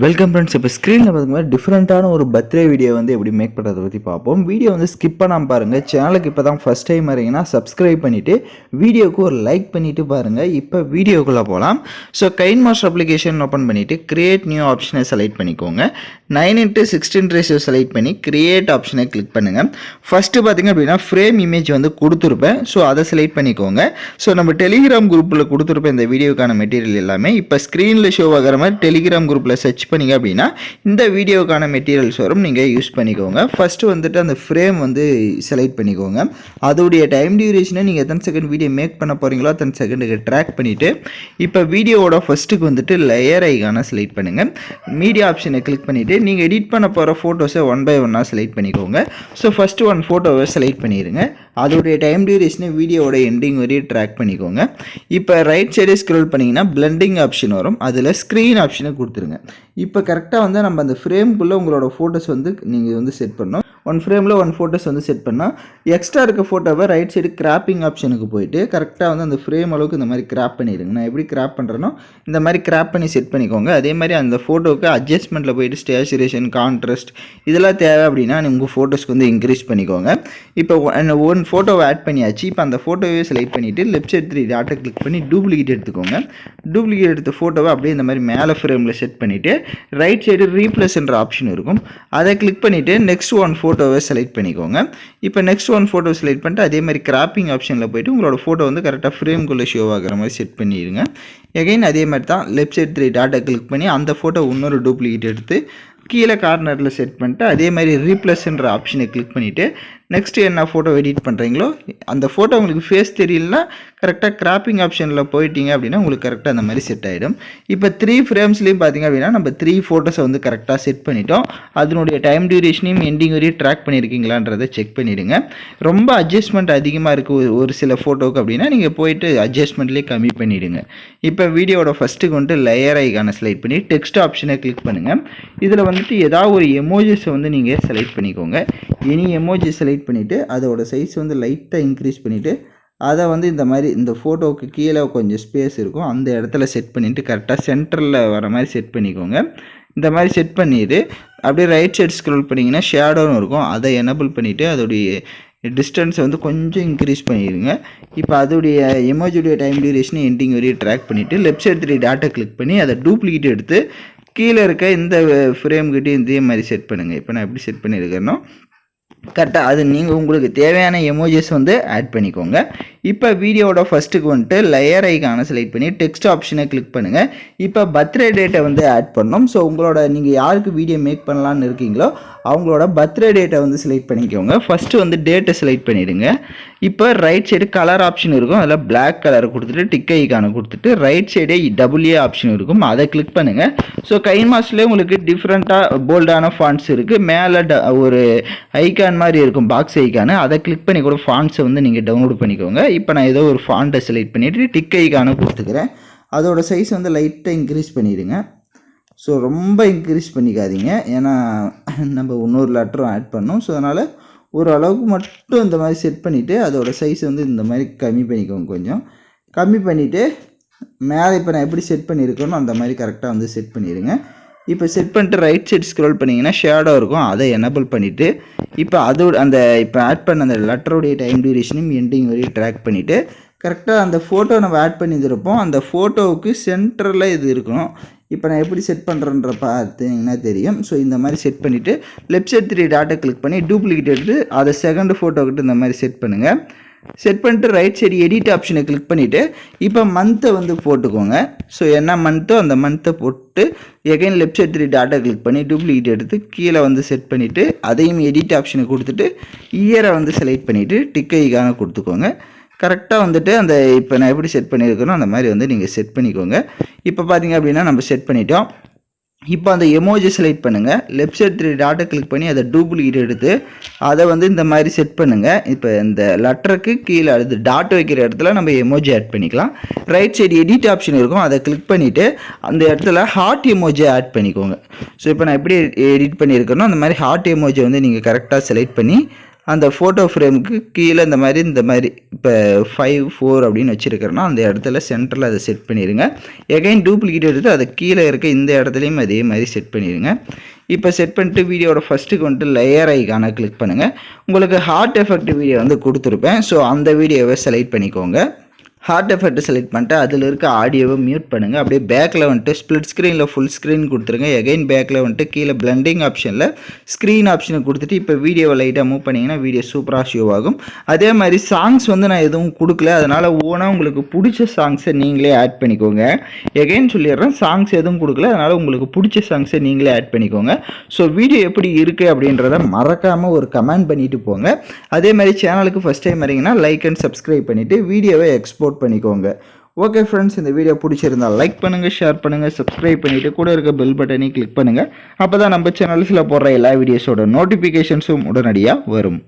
Welcome friends. இப்போ ஸ்க்ரீனில் பார்த்தீங்கன்னா டிஃப்ரெண்ட்டான ஒரு பர்த்டே வீடியோ வந்து எப்படி மேக் பண்ணுறதை பற்றி பார்ப்போம். வீடியோ வந்து ஸ்கிப் பண்ணாமல் பாருங்கள். சேனலுக்கு இப்போ தான் ஃபஸ்ட் டைம் வரீங்கன்னா சப்ஸ்கிரைப் பண்ணிவிட்டு வீடியோவுக்கு ஒரு லைக் பண்ணிவிட்டு பாருங்கள். இப்போ வீடியோக்குள்ளே போகலாம். ஸோ கைன் மாஸ்டர் அப்ளிகேஷன் ஓப்பன் பண்ணிவிட்டு கிரியேட் நியூ ஆப்ஷனை செலக்ட் பண்ணிக்கோங்க. 9:16 ரேஷியோ செலக்ட் பண்ணி கிரியேட் ஆப்ஷனை கிளிக் பண்ணுங்கள். ஃபஸ்ட்டு பார்த்திங்க அப்படின்னா ஃப்ரேம் இமேஜ் வந்து கொடுத்துருப்பேன். ஸோ அதை செலக்ட் பண்ணிக்கோங்க. ஸோ நம்ம டெலிகிராம் குரூப்பில் கொடுத்துருப்பேன் இந்த வீடியோக்கான மெட்டீரியல் எல்லாமே. இப்போ ஸ்க்ரீனில் ஷோ ஆகிற மாதிரி டெலிகிராம் குரூப்பில் சர்ச் பண்ணிங்க அப்படின்னா இந்த வீடியோக்கான மெட்டீரியல்ஸ் வரும், நீங்கள் யூஸ் பண்ணிக்கோங்க. ஃபஸ்ட்டு வந்துட்டு அந்த ஃப்ரேம் வந்து செலக்ட் பண்ணிக்கோங்க. அதோடைய டைம் டியூரேஷனை நீங்கள் எத்தனை செகண்ட் வீடியோ மேக் பண்ண போகிறீங்களோ அத்தனை செகண்டுக்கு ட்ராக் பண்ணிவிட்டு இப்போ வீடியோவோட ஃபஸ்ட்டுக்கு வந்துட்டு லேயர் ஐகானை செலக்ட் பண்ணுங்கள். மீடியா ஆப்ஷனை கிளிக் பண்ணிவிட்டு நீங்கள் எடிட் பண்ண போகிற ஃபோட்டோஸை ஒன் பை ஒன்னாக செலக்ட் பண்ணிக்கோங்க. ஸோ ஃபஸ்ட்டு ஒன் ஃபோட்டோவை செலக்ட் பண்ணிடுங்க. அதோடைய டைம் டியூரேஷனை வீடியோவோட எண்டிங் வரையும் ட்ராக் பண்ணிக்கோங்க. இப்போ ரைட் சைடு ஸ்க்ரோல் பண்ணிங்கன்னா பிளெண்டிங் ஆப்ஷன் வரும், அதில் ஸ்க்ரீன் ஆப்ஷனை கொடுத்துருங்க. இப்போ கரெக்டாக வந்து நம்ம அந்த ஃப்ரேம்குள்ளே உங்களோட ஃபோட்டோஸ் வந்து நீங்கள் வந்து செட் பண்ணணும். ஒன் ஃப்ரேமில் ஒன் ஃபோட்டோஸ் வந்து செட் பண்ணால் எக்ஸ்ட்ரா இருக்க ஃபோட்டோவை ரைட் சைடு கிராப்பிங் ஆப்ஷனுக்கு போயிட்டு கரெக்டாக வந்து அந்த ஃப்ரேம் அளவுக்கு இந்த மாதிரி கிராப் பண்ணிடுங்க. நான் எப்படி கிராப் பண்ணுறேனோ இந்த மாதிரி கிராப் பண்ணி செட் பண்ணிக்கோங்க. அதே மாதிரி அந்த ஃபோட்டோவுக்கு அட்ஜஸ்ட்மெண்ட்டில் போயிட்டு ஸ்டேச்சுரேஷன், கான்ட்ராஸ்ட் இதெல்லாம் தேவை அப்படின்னா உங்கள் ஃபோட்டோஸ்க்கு வந்து இன்க்ரீஸ் பண்ணிக்கோங்க. இப்போ ஒன் ஃபோட்டோவை ஆட் பண்ணியாச்சு. இப்போ அந்த ஃபோட்டோவே செலக்ட் பண்ணிவிட்டு லெஃப்ட் சைடு 3 டாட்டை கிளிக் பண்ணி டூப்ளிகேட் எடுத்துக்கோங்க. டூப்ளிகேட் எடுத்த ஃபோட்டோவை அப்படியே இந்த மாதிரி மேலே ஃப்ரேமில் செட் பண்ணிவிட்டு ரைட் சைடு ரீப்ளேஸ்ன்ற ஆப்ஷன் இருக்கும், அதை கிளிக் பண்ணிவிட்டு நெக்ஸ்ட் ஒன் ஃபோட்டோவை செலக்ட் பண்ணிக்கோங்க. இப்போ நெக்ஸ்ட் ஒன் ஃபோட்டோ செலக்ட் பண்ணிட்டு அதே மாதிரி கிராப்பிங் ஆப்ஷனில் போய்ட்டு உங்களோட ஃபோட்டோ வந்து கரெக்டாக ஃப்ரேம்குள்ளே ஷோ ஆகிற மாதிரி செட் பண்ணிடுங்க. எகைன் அதே மாதிரி தான் லெஃப்ட் சைடு 3 டாட்டை கிளிக் பண்ணி அந்த ஃபோட்டோ இன்னொரு டூப்ளிகேட் எடுத்து கீழே கார்னரில் செட் பண்ணிட்டு அதே மாதிரி ரீப்ளேஸ்ன்ற ஆப்ஷனை கிளிக் பண்ணிவிட்டு நெக்ஸ்ட்டு என்ன ஃபோட்டோ எடிட் பண்ணுறீங்களோ அந்த ஃபோட்டோ உங்களுக்கு ஃபேஸ் தெரியலனா கரெக்டாக கிராப்பிங் ஆப்ஷனில் போயிட்டீங்க அப்படின்னா உங்களுக்கு கரெக்டாக அந்த மாதிரி செட் ஆகிடும். இப்போ 3 ஃப்ரேம்ஸ்லேயும் பார்த்திங்க அப்படின்னா நம்ம 3 ஃபோட்டோஸை வந்து கரெக்டாக செட் பண்ணிட்டோம். அதனுடைய டைம் டியூரேஷனையும் எண்டிங் வரையும் ட்ராக் பண்ணியிருக்கீங்களான்றதை செக் பண்ணிவிடுங்க. ரொம்ப அட்ஜஸ்ட்மெண்ட் அதிகமாக இருக்குது ஒரு சில ஃபோட்டோவுக்கு அப்படின்னா நீங்கள் போயிட்டு அட்ஜஸ்ட்மெண்ட்லேயே கம்மி பண்ணிவிடுங்க. இப்போ வீடியோட ஃபஸ்ட்டுக்கு வந்துட்டு லேயர் ஐகானை செலக்ட் பண்ணி டெக்ஸ்ட் ஆப்ஷனை கிளிக் பண்ணுங்கள். இதில் வந்துட்டு ஏதாவது ஒரு எமோஜிஸை வந்து நீங்கள் செலக்ட் பண்ணிக்கோங்க. எனி எமோஜி செலக்ட் பண்ணிவிட்டு அதோட சைஸ் வந்து லைட்டாக இன்க்ரீஸ் பண்ணிவிட்டு அதை வந்து இந்த மாதிரி இந்த ஃபோட்டோவுக்கு கீழே கொஞ்சம் ஸ்பேஸ் இருக்கும் அந்த இடத்துல செட் பண்ணிவிட்டு கரெக்டாக சென்டரில் வர மாதிரி செட் பண்ணிக்கோங்க. இந்த மாதிரி செட் பண்ணிவிட்டு அப்படியே ரைட் சைடு ஸ்க்ரோல் பண்ணிங்கன்னா ஷேடோன்னு இருக்கும், அதை எனபிள் பண்ணிவிட்டு அதோடைய டிஸ்டன்ஸை வந்து கொஞ்சம் இன்க்ரீஸ் பண்ணிடுங்க. இப்போ அதோடைய எமோஜியுடைய டைம் டியூரேஷனை எண்டிங் வரையும் ட்ராக் பண்ணிவிட்டு லெஃப்ட் சைடு 3 டாட்டை கிளிக் பண்ணி அதை டூப்ளிகேட் எடுத்து கீழே இருக்க இந்த ஃப்ரேம்கிட்டே இதே மாதிரி செட் பண்ணுங்கள். இப்போ நான் எப்படி செட் பண்ணியிருக்கேனோ கரெக்டாக அது நீங்கள் உங்களுக்கு தேவையான எமோஜிஸ் வந்து ஆட் பண்ணிக்கோங்க. இப்போ வீடியோட ஃபஸ்ட்டுக்கு வந்துட்டு லேயர் ஐகானை செலக்ட் பண்ணி டெக்ஸ்ட் ஆப்ஷனை கிளிக் பண்ணுங்கள். இப்போ பர்த்டே டேட்டை வந்து ஆட் பண்ணணும். ஸோ உங்களோட நீங்கள் யாருக்கு வீடியோ மேக் பண்ணலான்னு இருக்கீங்களோ அவங்களோட பர்த்டே டேட்டை வந்து செலக்ட் பண்ணிக்கோங்க. ஃபஸ்ட்டு வந்து டேட்டை செலக்ட் பண்ணிவிடுங்க. இப்போ ரைட் சைடு கலர் ஆப்ஷன் இருக்கும், அதில் பிளாக் கலரை கொடுத்துட்டு டிக் ஐகானை கொடுத்துட்டு ரைட் சைடே டபுள்ஏ ஆப்ஷன் இருக்கும், அதை கிளிக் பண்ணுங்கள். ஸோ கைன் மாஸ்டர்லேயே உங்களுக்கு டிஃப்ரெண்ட்டாக போல்டான ஃபாண்ட்ஸ் இருக்குது. மேலே ஒரு ஐகான் மாதிரி இருக்கும், பாக்ஸ் ஐகானு, அதை கிளிக் பண்ணி கூட ஃபாண்ட்ஸை வந்து நீங்கள் டவுன்லோட் பண்ணிக்கோங்க. இப்போ நான் ஏதோ ஒரு ஃபாண்ட்டை செலக்ட் பண்ணிவிட்டு டிக் ஐகானை கொடுத்துக்கிறேன். அதோட சைஸ் வந்து லைட்டாக இன்க்ரீஸ் பண்ணிடுங்க. ஸோ ரொம்ப இன்க்ரீஸ் பண்ணிக்காதீங்க, ஏன்னா நம்ம இன்னொரு லெட்டரும் ஆட் பண்ணோம். ஸோ அதனால் ஒரு அளவுக்கு மட்டும் இந்த மாதிரி செட் பண்ணிவிட்டு அதோட சைஸ் வந்து இந்த மாதிரி கம்மி பண்ணிக்கோங்க. கொஞ்சம் கம்மி பண்ணிவிட்டு மேலே இப்போ நான் எப்படி செட் பண்ணியிருக்கேனோ அந்த மாதிரி கரெக்டாக வந்து செட் பண்ணிடுங்க. இப்போ செட் பண்ணிட்டு ரைட் சைடு ஸ்க்ரோல் பண்ணிங்கன்னா ஷேடோ இருக்கும், அதை எனபிள் பண்ணிவிட்டு இப்போ அதோட அந்த இப்போ ஆட் பண்ண அந்த லெட்டருடைய டைம் டியூரேஷனும் எண்டிங் வரையும் ட்ராக் பண்ணிவிட்டு கரெக்டாக அந்த ஃபோட்டோ நம்ம ஆட் பண்ணியிருப்போம் அந்த ஃபோட்டோவுக்கு சென்டரில் இது இருக்கணும். இப்போ நான் எப்படி செட் பண்ணுறேன்ற பார்த்தீங்கன்னா தெரியும். ஸோ இந்த மாதிரி செட் பண்ணிவிட்டு லெஃப்ட் சைடு 3 டாட்டை கிளிக் பண்ணி டூப்ளிகேட் எடுத்து அதை செகண்ட் ஃபோட்டோக்கிட்ட இந்த மாதிரி செட் பண்ணுங்கள். செட் பண்ணிட்டு ரைட் சைடு எடிட் ஆப்ஷனை கிளிக் பண்ணிவிட்டு இப்போ மந்த்தை வந்து போட்டுக்கோங்க. ஸோ என்ன மந்த்தோ அந்த மந்த்தை போட்டு எகைன் லெஃப்ட் சைடு 3 டாட்டை கிளிக் பண்ணி டூப்ளிகேட் எடுத்து கீழே வந்து செட் பண்ணிவிட்டு அதையும் எடிட் ஆப்ஷனை கொடுத்துட்டு இயரை வந்து செலக்ட் பண்ணிவிட்டு டிக் ஐகானை கொடுத்துக்கோங்க. கரெக்டாக வந்துட்டு அந்த இப்போ நான் எப்படி செட் பண்ணியிருக்கேனோ அந்த மாதிரி வந்து நீங்கள் செட் பண்ணிக்கோங்க. இப்போ பார்த்தீங்க அப்படின்னா நம்ம செட் பண்ணிட்டோம். இப்போ அந்த எமோஜி செலக்ட் பண்ணுங்கள். லெஃப்ட் சைடு 3 டாட்டை கிளிக் பண்ணி அதை டூப்ளிகேட் எடுத்து அதை வந்து இந்த மாதிரி செட் பண்ணுங்கள். இப்போ இந்த லெட்டருக்கு கீழே அது டாட் வைக்கிற இடத்துல நம்ம எமோஜி ஆட் பண்ணிக்கலாம். ரைட் சைடு எடிட் ஆப்ஷன் இருக்கும், அதை கிளிக் பண்ணிவிட்டு அந்த இடத்துல ஹார்ட் எமோஜி ஆட் பண்ணிக்கோங்க. ஸோ இப்போ நான் எப்படி எடிட் பண்ணியிருக்கேனோ அந்த மாதிரி ஹார்ட் எமோஜி வந்து நீங்கள் கரெக்டாக செலக்ட் பண்ணி அந்த ஃபோட்டோ ஃப்ரேமுக்கு கீழே இந்த மாதிரி இப்போ 5 4 அப்படின்னு வச்சுருக்கிறேன்னா அந்த இடத்துல சென்டரில் அதை செட் பண்ணிடுங்க. எகைன் டூப்ளிகேட் எடுத்து அதை கீழே இருக்க இந்த இடத்துலையும் அதே மாதிரி செட் பண்ணிடுங்க. இப்போ செட் பண்ணிட்டு வீடியோட ஃபஸ்ட்டுக்கு வந்துட்டு லேயர் ஐக்கானை கிளிக் பண்ணுங்கள். உங்களுக்கு ஹார்ட் எஃபெக்ட் வீடியோ வந்து கொடுத்துருப்பேன். ஸோ அந்த வீடியோவை செலக்ட் பண்ணிக்கோங்க. ஹார்ட் எஃபெக்ட் செலக்ட் பண்ணிட்டு அதில் இருக்க ஆடியோவை மியூட் பண்ணுங்கள். அப்படியே பேக்கில் வந்துட்டு ஸ்ப்ளிட் ஸ்க்ரீனில் ஃபுல் ஸ்க்ரீன் கொடுத்துருங்க. எகைன் பேக்கில் வந்துட்டு கீழே பிளண்டிங் ஆப்ஷனில் ஸ்க்ரீன் ஆப்ஷனை கொடுத்துட்டு இப்போ வீடியோவை லைட்டாக மூவ் பண்ணிங்கன்னா வீடியோ சூப்பராக ஷோ ஆகும். அதே மாதிரி சாங்ஸ் வந்து நான் எதுவும் கொடுக்கல, அதனால் ஓனாக உங்களுக்கு பிடிச்ச சாங்ஸை நீங்களே ஆட் பண்ணிக்கோங்க. எகைன் சொல்லிடுறேன், சாங்ஸ் எதுவும் கொடுக்கல, அதனால் உங்களுக்கு பிடிச்ச சாங்ஸை நீங்களே ஆட் பண்ணிக்கோங்க. ஸோ வீடியோ எப்படி இருக்குது அப்படின்றத மறக்காமல் ஒரு கமெண்ட் பண்ணிவிட்டு போங்க. அதே மாதிரி சேனலுக்கு ஃபஸ்ட் டைம் வரீங்கன்னா லைக் அண்ட் சப்ஸ்கிரைப் பண்ணிவிட்டு வீடியோவை எக்ஸ்போர்ட் பண்ணிக்கோங்க. ஓகே ஃப்ரெண்ட்ஸ், இந்த வீடியோ பிடிச்சிருந்தால் லைக் பண்ணுங்கள், ஷேர் பண்ணுங்கள், சப்ஸ்கிரைப் பண்ணிவிட்டு கூட இருக்க பெல் பட்டனையும் கிளிக் பண்ணுங்கள். அப்போ தான் நம்ம சேனல்ஸில் போடுற எல்லா வீடியோஸோட நோட்டிஃபிகேஷன்ஸும் உடனடியாக வரும்.